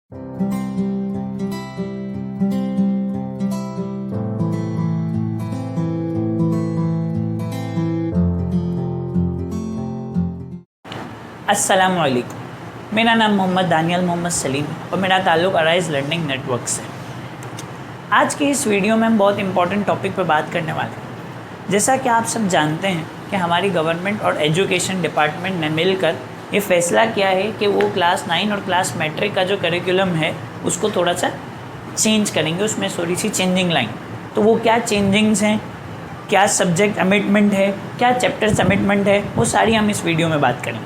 अस्सलामुअलैकुम। मेरा नाम मोहम्मद दानियल मोहम्मद सलीम और मेरा ताल्लुक़ अराइज़ लर्निंग नेटवर्क से। आज की इस वीडियो में हम बहुत इंपॉर्टेंट टॉपिक पर बात करने वाले हैं। जैसा कि आप सब जानते हैं कि हमारी गवर्नमेंट और एजुकेशन डिपार्टमेंट ने मिलकर ये फ़ैसला किया है कि वो क्लास 9 और क्लास मैट्रिक का जो करिकुलम है उसको थोड़ा सा चेंज करेंगे, उसमें थोड़ी सी चेंजिंग लाइन। तो वो क्या चेंजिंग्स हैं, क्या सब्जेक्ट अमिटमेंट है, क्या चैप्टर्स अमिटमेंट है, वो सारी हम इस वीडियो में बात करेंगे।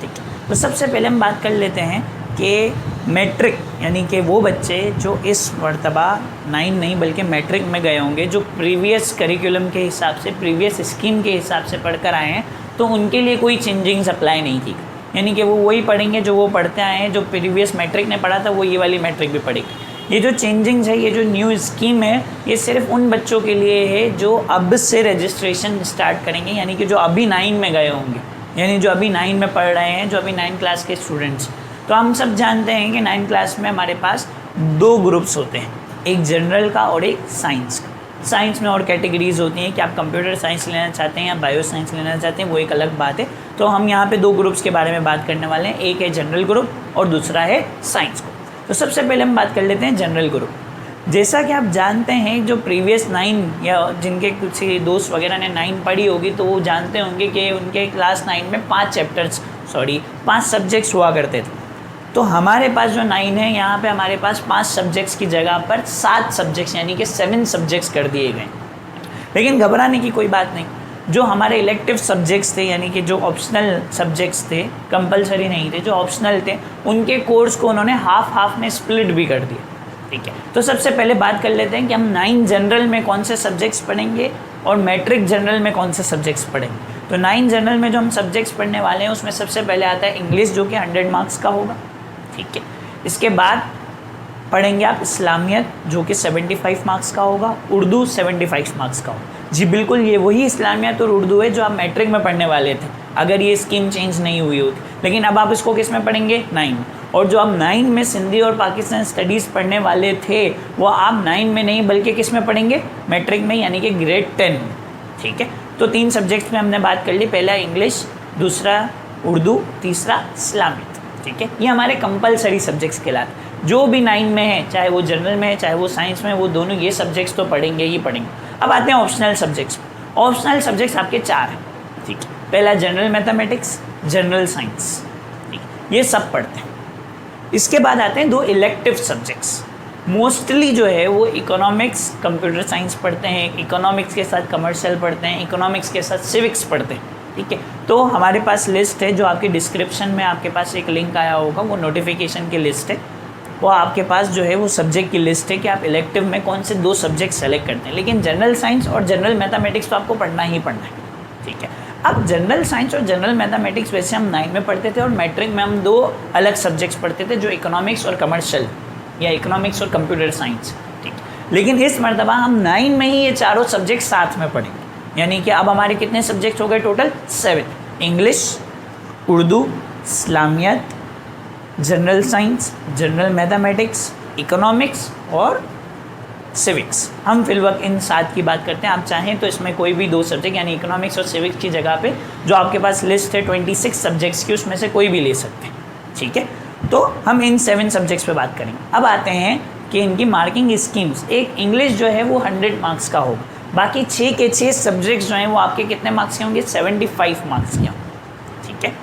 ठीक है, तो सबसे पहले हम बात कर लेते हैं कि मैट्रिक यानी कि वो बच्चे जो इस मरतबा 9 नहीं बल्कि मैट्रिक में गए होंगे, जो प्रीवियस करिकुलम के हिसाब से, प्रीवियस स्कीम के हिसाब से पढ़कर आए हैं, तो उनके लिए कोई चेंजिंग्स अप्लाई नहीं की। यानी कि वो वही पढ़ेंगे जो वो पढ़ते आए हैं। जो प्रीवियस मैट्रिक ने पढ़ा था वो ये वाली मैट्रिक भी पढ़ेगी। ये जो चेंजिंग्स है, ये जो न्यू स्कीम है, ये सिर्फ उन बच्चों के लिए है जो अब से रजिस्ट्रेशन स्टार्ट करेंगे, यानी कि जो अभी 9 में गए होंगे, यानी जो अभी 9 में पढ़ रहे हैं, जो अभी 9 क्लास के स्टूडेंट्स। तो हम सब जानते हैं कि 9 क्लास में हमारे पास 2 ग्रुप्स होते हैं, एक जनरल का और एक साइंस का। साइंस में और कैटेगरीज़ होती हैं कि आप कंप्यूटर साइंस लेना चाहते हैं या बायो साइंस लेना चाहते हैं, वो एक अलग बात है। तो हम यहाँ पे 2 ग्रुप्स के बारे में बात करने वाले हैं, एक है जनरल ग्रुप और दूसरा है साइंस ग्रुप। तो सबसे पहले हम बात कर लेते हैं जनरल ग्रुप। जैसा कि आप जानते हैं, जो प्रीवियस 9 या जिनके कुछ दोस्त वगैरह ने 9 पढ़ी होगी तो वो जानते होंगे कि उनके क्लास 9 में 5 सब्जेक्ट्स हुआ करते थे। तो हमारे पास जो 9 है, यहाँ पे हमारे पास 5 सब्जेक्ट्स की जगह पर 7 सब्जेक्ट्स यानी कि 7 सब्जेक्ट्स कर दिए गए। लेकिन घबराने की कोई बात नहीं। जो हमारे इलेक्टिव सब्जेक्ट्स थे, यानी कि जो ऑप्शनल सब्जेक्ट्स थे, कंपलसरी नहीं थे, जो ऑप्शनल थे, उनके कोर्स को उन्होंने हाफ में स्प्लिट भी कर दिया। ठीक है, तो सबसे पहले बात कर लेते हैं कि हम 9 जनरल में कौन से सब्जेक्ट्स पढ़ेंगे और मैट्रिक जनरल में कौन से सब्जेक्ट्स पढ़ेंगे। तो 9 जनरल में जो हम सब्जेक्ट्स पढ़ने वाले हैं उसमें सबसे पहले आता है इंग्लिश, जो कि 100 मार्क्स का होगा। ठीक है, इसके बाद पढ़ेंगे आप इस्लामियत, जो कि 75 मार्क्स का होगा। उर्दू 75 मार्क्स का होगा। जी बिल्कुल, ये वही इस्लामियत और उर्दू है जो आप मैट्रिक में पढ़ने वाले थे अगर ये स्कीम चेंज नहीं हुई होती। लेकिन अब आप इसको किस में पढ़ेंगे, 9 में। और जो आप 9 में सिंधी और पाकिस्तान स्टडीज़ पढ़ने वाले थे वो आप 9 में नहीं बल्कि किस में पढ़ेंगे, मैट्रिक में, यानी कि ग्रेड 10 में। ठीक है, तो 3 सब्जेक्ट्स में हमने बात कर ली, पहला इंग्लिश, दूसरा उर्दू, तीसरा इस्लामियत। ठीक है, ये हमारे कंपलसरी सब्जेक्ट्स कहलाते हैं। जो भी 9 में है, चाहे वो जनरल में है चाहे वो साइंस में, वो दोनों ये सब्जेक्ट्स तो पढ़ेंगे ही पढ़ेंगे। अब आते हैं ऑप्शनल सब्जेक्ट्स। ऑप्शनल सब्जेक्ट्स आपके 4 हैं। ठीक है, पहला जनरल मैथमेटिक्स, जनरल साइंस, ठीक, ये सब पढ़ते हैं। इसके बाद आते हैं 2 इलेक्टिव सब्जेक्ट्स। मोस्टली जो है वो इकोनॉमिक्स, कंप्यूटर साइंस पढ़ते हैं, इकोनॉमिक्स के साथ कमर्शियल पढ़ते हैं, इकोनॉमिक्स के साथ सिविक्स पढ़ते हैं। ठीक है, तो हमारे पास लिस्ट है, जो आपकी डिस्क्रिप्शन में आपके पास एक लिंक आया होगा, वो नोटिफिकेशन की लिस्ट है। वो आपके पास जो है वो सब्जेक्ट की लिस्ट है कि आप इलेक्टिव में कौन से 2 सब्जेक्ट सेलेक्ट करते हैं। लेकिन जनरल साइंस और जनरल मैथमेटिक्स तो आपको पढ़ना ही पढ़ना है। ठीक है, अब जनरल साइंस और जनरल मैथमेटिक्स वैसे हम 9 में पढ़ते थे और मैट्रिक में हम 2 अलग सब्जेक्ट्स पढ़ते थे, जो इकोनॉमिक्स और कमर्शियल या इकोनॉमिक्स और कंप्यूटर साइंस। ठीक, लेकिन इस मरतबा हम 9 में ही ये चारों सब्जेक्ट साथ में पढ़ेंगे। यानी कि अब हमारे कितने सब्जेक्ट हो गए total, 7। English, Urdu, Islamiyat, general science, general mathematics, economics और सिविक्स। हम फिलवक्त इन 7 की बात करते हैं। आप चाहें तो इसमें कोई भी 2 सब्जेक्ट यानी इकोनॉमिक्स और सिविक्स की जगह पे जो आपके पास लिस्ट है 26 सब्जेक्ट्स की, उसमें से कोई भी ले सकते हैं। ठीक है, तो हम इन 7 सब्जेक्ट्स पे बात करेंगे। अब आते हैं कि इनकी मार्किंग स्कीम्स। एक इंग्लिश जो है वो 100 मार्क्स का होगा, बाकी 6 के 6 सब्जेक्ट्स जो हैं वो आपके कितने मार्क्स के होंगे, 75 मार्क्स के होंगे। ठीक है,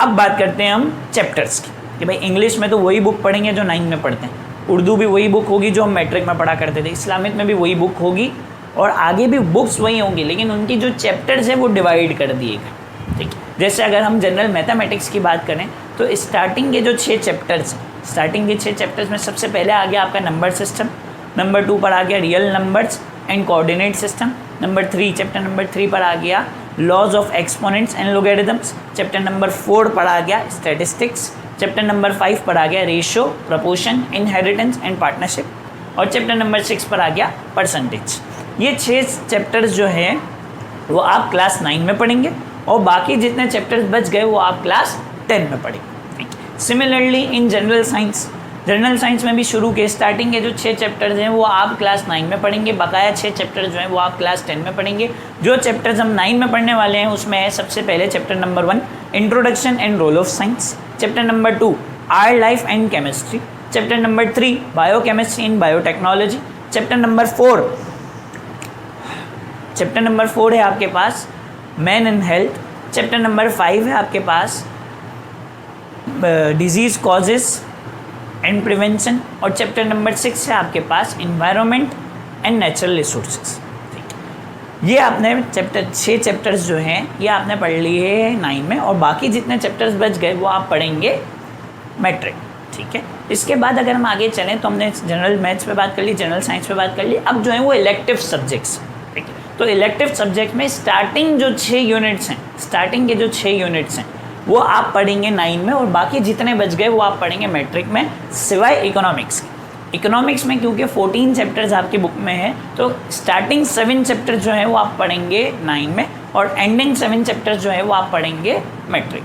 अब बात करते हैं हम चैप्टर्स की कि भाई इंग्लिश में तो वही बुक पढ़ेंगे जो 9 में पढ़ते हैं, उर्दू भी वही बुक होगी जो हम मैट्रिक में पढ़ा करते थे, इस्लामिक में भी वही बुक होगी और आगे भी बुक्स वही होंगी, लेकिन उनकी जो चैप्टर्स है वो डिवाइड कर दिए गए। ठीक है, जैसे अगर हम जनरल मैथमेटिक्स की बात करें तो स्टार्टिंग के जो 6 चैप्टर्स हैं, स्टार्टिंग के 6 चैप्टर्स में सबसे पहले आ गया आपका नंबर सिस्टम, नंबर 2 पर आ गया real numbers and coordinate system, chapter number 3 पर आ गया laws of exponents and logarithms, chapter number 4 पर आ गया स्टैटिस्टिक्स, चैप्टर नंबर 5 पर आ गया ratio, proportion, inheritance and partnership, और चैप्टर नंबर 6 पर आ गया परसेंटेज। ये 6 चैप्टर्स जो हैं वो आप क्लास 9 में पढ़ेंगे और बाकी जितने चैप्टर्स बच गए वो आप क्लास 10 में पढ़ेंगे। Similarly in general science, general science में भी शुरू के स्टार्टिंग के जो 6 चैप्टर्स हैं वो आप क्लास 9 में पढ़ेंगे, बकाया 6 चैप्टर जो हैं वो आप क्लास 10 में पढ़ेंगे। जो चैप्टर्स हम 9 में पढ़ने वाले हैं उसमें है सबसे पहले chapter number 1 introduction and role of science, chapter number 2 our life and chemistry, chapter number 3 biochemistry and biotechnology, chapter number 4 है आपके पास man and health, chapter number 5 है आपके पास डिजीज़ कॉजेस एंड प्रिवेंशन, और चैप्टर नंबर 6 है आपके पास इन्वायरमेंट एंड नेचुरल रिसोर्सेज। ये आपने 6 चैप्टर्स जो हैं ये आपने पढ़ लिए हैं 9 में, और बाकी जितने चैप्टर्स बच गए वो आप पढ़ेंगे मैट्रिक। ठीक है, इसके बाद अगर हम आगे चलें तो हमने जनरल मैथ्स पे बात कर ली, जनरल साइंस पे बात कर ली। अब जो है वो इलेक्टिव सब्जेक्ट्स। ठीक है, तो इलेक्टिव सब्जेक्ट में स्टार्टिंग जो 6 यूनिट्स हैं, स्टार्टिंग के जो 6 यूनिट्स हैं वो आप पढ़ेंगे 9 में, और बाकी जितने बच गए वो आप पढ़ेंगे मैट्रिक में, सिवाय इकोनॉमिक्स के। इकोनॉमिक्स में क्योंकि 14 चैप्टर्स आपकी बुक में है तो स्टार्टिंग 7 चैप्टर जो है वो आप पढ़ेंगे 9 में, और एंडिंग 7 चैप्टर्स जो है वो आप पढ़ेंगे मैट्रिक।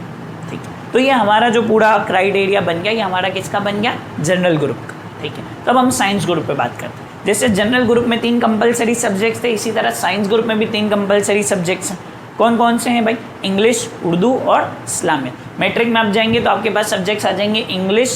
ठीक है, तो ये हमारा जो पूरा क्राइटेरिया बन गया, ये हमारा किसका बन गया, जनरल ग्रुप का। ठीक है, तब हम साइंस ग्रुप पे बात करते हैं। जैसे जनरल ग्रुप में 3 कंपलसरी सब्जेक्ट्स थे, इसी तरह साइंस ग्रुप में भी 3 कंपलसरी सब्जेक्ट्स हैं। कौन कौन से हैं भाई, इंग्लिश, उर्दू और इस्लामियत। मैट्रिक में आप जाएंगे तो आपके पास सब्जेक्ट्स आ जाएंगे इंग्लिश,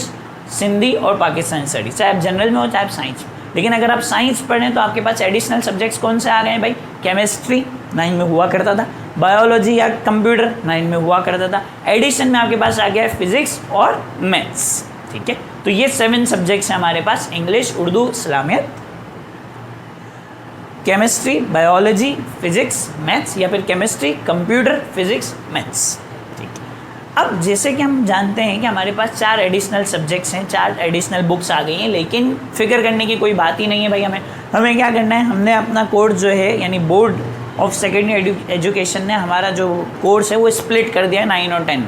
सिंधी और पाकिस्तानी स्टडी, चाहे आप जनरल में हो चाहे आप साइंस में। लेकिन अगर आप साइंस पढ़ें तो आपके पास एडिशनल सब्जेक्ट्स कौन से आ गए हैं भाई, केमिस्ट्री 9 में हुआ करता था, बायोलॉजी या कंप्यूटर 9 में हुआ करता था, एडिशन में आपके पास आ गया है फिजिक्स और मैथ्स। ठीक है, तो ये 7 सब्जेक्ट्स हैं हमारे पास, English, Urdu, Islamiyat, chemistry, biology, physics, maths, या फिर केमिस्ट्री, कंप्यूटर, फिजिक्स, मैथ्स। ठीक है, अब जैसे कि हम जानते हैं कि हमारे पास 4 एडिशनल सब्जेक्ट्स हैं, 4 एडिशनल बुक्स आ गई हैं, लेकिन फिक्र करने की कोई बात ही नहीं है भाई। हमें क्या करना है, हमने अपना कोर्स जो है यानी बोर्ड ऑफ सेकेंडरी एजुकेशन ने हमारा जो कोर्स है वो स्प्लिट कर दिया है 9 और 10।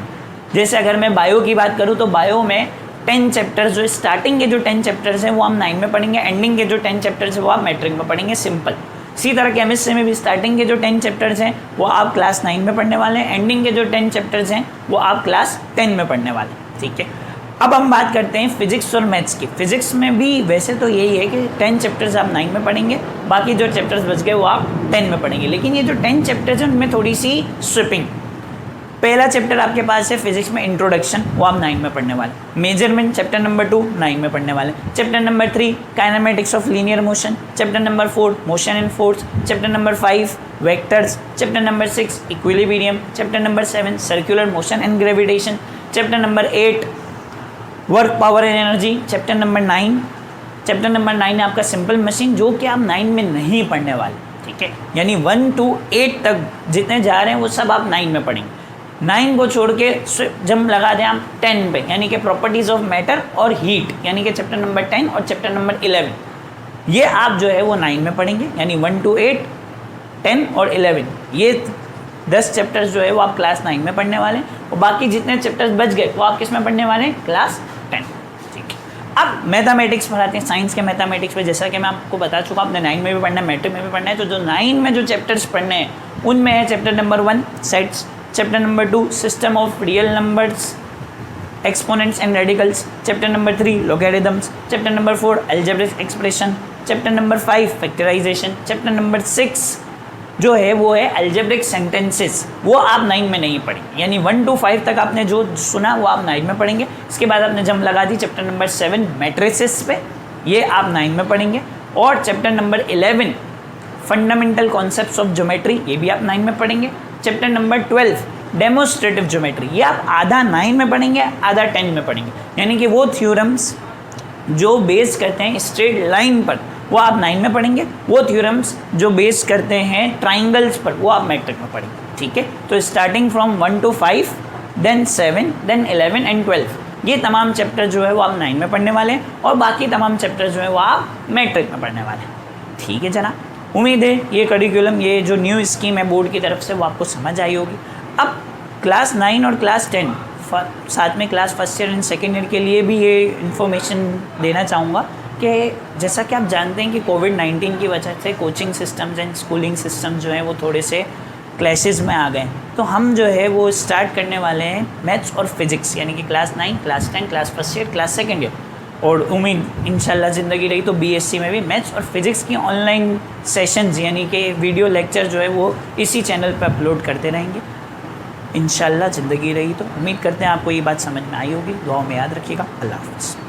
जैसे अगर मैं बायो की बात करूँ तो बायो में 10 चैप्टर्स जो स्टार्टिंग के जो 10 चैप्टर्स हैं वो हम 9 में पढ़ेंगे, एंडिंग के जो 10 चैप्टर्स हैं वो आप मैट्रिक में पढ़ेंगे, सिंपल। इसी तरह केमिस्ट्री में भी स्टार्टिंग के जो 10 चैप्टर्स हैं वो आप क्लास 9 में पढ़ने वाले हैं, एंडिंग के जो 10 चैप्टर्स हैं वो आप क्लास 10 में पढ़ने वाले हैं। ठीक है, अब हम बात करते हैं फिजिक्स और मैथ्स की। फिजिक्स में भी वैसे तो यही है कि 10 चैप्टर्स आप 9 में पढ़ेंगे, बाकी जो चैप्टर्स बच गए वो आप 10 में पढ़ेंगे। लेकिन ये जो 10 चैप्टर्स हैं उनमें थोड़ी सी स्विपिंग। पहला चैप्टर आपके पास है फिजिक्स में इंट्रोडक्शन, वो आप 9 में पढ़ने वाले। मेजरमेंट चैप्टर नंबर 2 9 में पढ़ने वाले। Chapter number 3 kinematics of linear motion, chapter number 4 motion and force, chapter number 5 vectors, chapter number 6 equilibrium, chapter number 7 circular motion and gravitation, chapter number 8 work power and energy, chapter number 9 है आपका simple machine, जो कि आप 9 में नहीं पढ़ने वाले। ठीक है, यानी 1 to 8 तक जितने जा रहे हैं वो सब आप 9 में पढ़ेंगे। 9 को छोड़ के जब लगा दें आप 10 पे, यानी कि प्रॉपर्टीज़ ऑफ मैटर और हीट, यानी कि चैप्टर नंबर 10 और चैप्टर नंबर 11, ये आप जो है वो 9 में पढ़ेंगे। यानी 1 to 8, 10 और 11, ये 10 चैप्टर्स जो है वो आप क्लास 9 में पढ़ने वाले हैं, और बाकी जितने चैप्टर्स बच गए वो आप किस में पढ़ने वाले हैं, क्लास 10। ठीक है, अब मैथमेटिक्स पढ़ाते हैं, साइंस के मैथमेटिक्स पे, जैसा कि मैं आपको बता चुका आपने 9 में भी पढ़ना है, मैट्रिक में भी पढ़ना है। तो जो 9 में जो चैप्टर्स पढ़ने हैं उनमें है chapter number 1 sets, chapter number 2 system of real numbers, exponents and radicals, chapter number 3 logarithms, chapter number 4 algebraic expression, chapter number 5 factorisation, chapter number 6 जो है वो है अलजेब्रिक सेंटेंसेस, वो आप 9 में नहीं पढ़ेंगे। यानी 1 to 5 तक आपने जो सुना वो आप 9 में पढ़ेंगे। इसके बाद आपने जम लगा दी चैप्टर नंबर 7 मैट्रिसेस पे, ये आप 9 में पढ़ेंगे। और chapter number 11 fundamental concepts of geometry, ये भी आप 9 में पढ़ेंगे। चैप्टर नंबर 12 डेमोस्ट्रेटिव ज्योमेट्री, ये आप आधा 9 में पढ़ेंगे, आधा 10 में पढ़ेंगे। यानी कि वो थ्योरम्स जो बेस करते हैं स्ट्रेट लाइन पर वो आप 9 में पढ़ेंगे, वो थ्योरम्स जो बेस करते हैं ट्राइंगल्स पर वो आप मैट्रिक में पढ़ेंगे। ठीक है, तो starting from 1 to 5, then 7, then 11 and 12, ये तमाम चैप्टर जो है वो आप 9 में पढ़ने वाले हैं, और बाकी तमाम चैप्टर जो है वो आप मैट्रिक में पढ़ने वाले हैं। ठीक है जनाब, उम्मीद है ये करिकुलम, ये जो न्यू स्कीम है बोर्ड की तरफ से वो आपको समझ आई होगी। अब क्लास 9 और क्लास 10 साथ में class first year and second year के लिए भी ये इन्फॉर्मेशन देना चाहूँगा कि जैसा कि आप जानते हैं कि कोविड-19 की वजह से coaching systems and schooling system जो हैं वो थोड़े से क्लैशेस में आ गए हैं। तो हम जो है वो स्टार्ट करने वाले हैं मैथ्स और फिजिक्स, यानी कि class 9, class 10, class first year, class second year, और उम्मीद इंशाल्लाह ज़िंदगी रही तो बीएससी में भी मैथ्स और फिज़िक्स की ऑनलाइन सेशंस यानी कि वीडियो लेक्चर जो है वो इसी चैनल पर अपलोड करते रहेंगे इंशाल्लाह ज़िंदगी रही तो। उम्मीद करते हैं आपको ये बात समझ में आई होगी। दुआओं में याद रखिएगा। अल्लाह हाफ़िज़।